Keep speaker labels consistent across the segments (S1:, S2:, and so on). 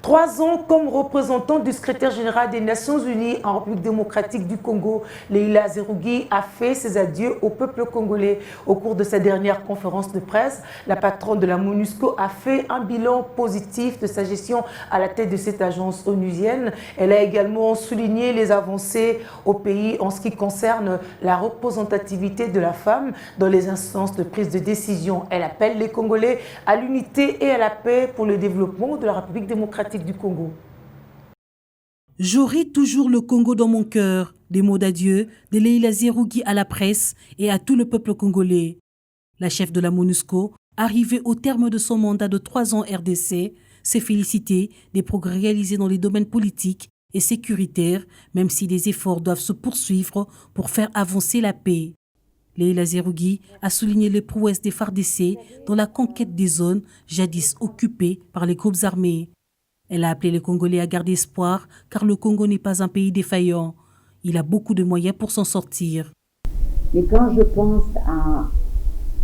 S1: 3 ans comme représentant du secrétaire général des Nations Unies en République démocratique du Congo, Leïla Zerougui a fait ses adieux au peuple congolais. Au cours de sa dernière conférence de presse, la patronne de la MONUSCO a fait un bilan positif de sa gestion à la tête de cette agence onusienne. Elle a également souligné les avancées au pays en ce qui concerne la représentativité de la femme dans les instances de prise de décision. Elle appelle les Congolais à l'unité et à la paix pour le développement de la République démocratique du Congo.
S2: J'aurai toujours le Congo dans mon cœur. Des mots d'adieu de Leïla Zerougui à la presse et à tout le peuple congolais. La chef de la MONUSCO, arrivée au terme de son mandat de 3 ans RDC, s'est félicitée des progrès réalisés dans les domaines politiques et sécuritaires, même si des efforts doivent se poursuivre pour faire avancer la paix. Leïla Zerougui a souligné les prouesses des FARDC dans la conquête des zones jadis occupées par les groupes armés. Elle a appelé les Congolais à garder espoir car le Congo n'est pas un pays défaillant. Il a beaucoup de moyens pour s'en sortir.
S3: Mais quand je pense à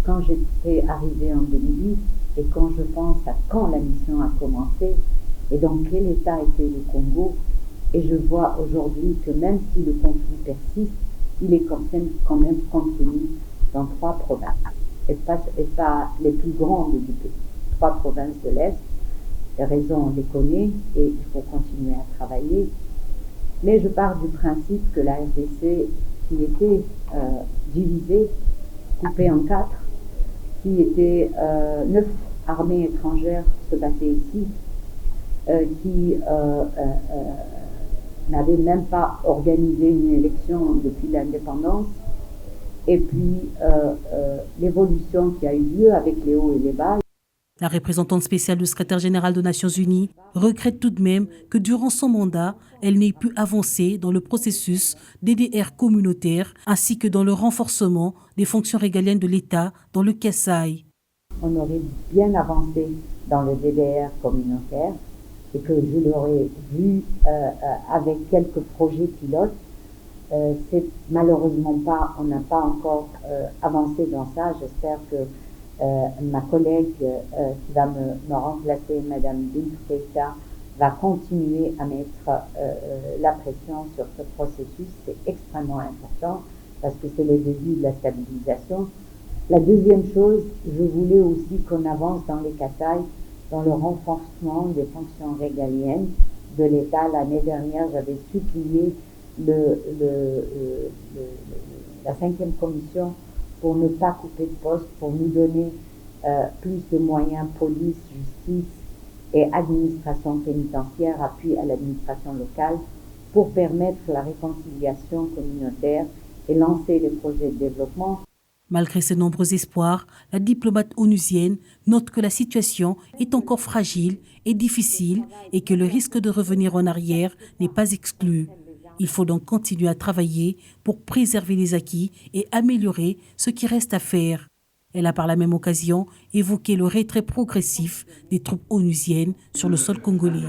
S3: quand j'étais arrivée en 2008 et quand je pense à quand la mission a commencé et dans quel état était le Congo, et je vois aujourd'hui que même si le conflit persiste, il est quand même contenu dans 3 provinces, et pas les plus grandes du pays, 3 provinces de l'Est. Les raisons, on les connaît et il faut continuer à travailler. Mais je pars du principe que la RDC, qui était divisée, coupée en 4, qui était 9 armées étrangères se battaient ici, qui n'avait même pas organisé une élection depuis l'indépendance, et puis l'évolution qui a eu lieu avec les hauts et les bas.
S2: La représentante spéciale du secrétaire général des Nations Unies regrette tout de même que durant son mandat, elle n'ait pu avancer dans le processus DDR communautaire ainsi que dans le renforcement des fonctions régaliennes de l'État dans le Kasaï.
S3: On aurait bien avancé dans le DDR communautaire et que je l'aurais vu avec quelques projets pilotes. C'est malheureusement pas, on n'a pas encore avancé dans ça. J'espère que ma collègue qui va me remplacer, Madame Bintou, va continuer à mettre la pression sur ce processus. C'est extrêmement important parce que c'est le début de la stabilisation. La deuxième chose, je voulais aussi qu'on avance dans les Kasaï, dans le renforcement des fonctions régaliennes de l'État. L'année dernière, j'avais supplié la 5e commission pour ne pas couper de poste, pour nous donner plus de moyens, police, justice et administration pénitentiaire, appui à l'administration locale, pour permettre la réconciliation communautaire et lancer les projets de développement.
S2: Malgré ses nombreux espoirs, la diplomate onusienne note que la situation est encore fragile et difficile et que le risque de revenir en arrière n'est pas exclu. Il faut donc continuer à travailler pour préserver les acquis et améliorer ce qui reste à faire. Elle a par la même occasion évoqué le retrait progressif des troupes onusiennes sur le sol congolais.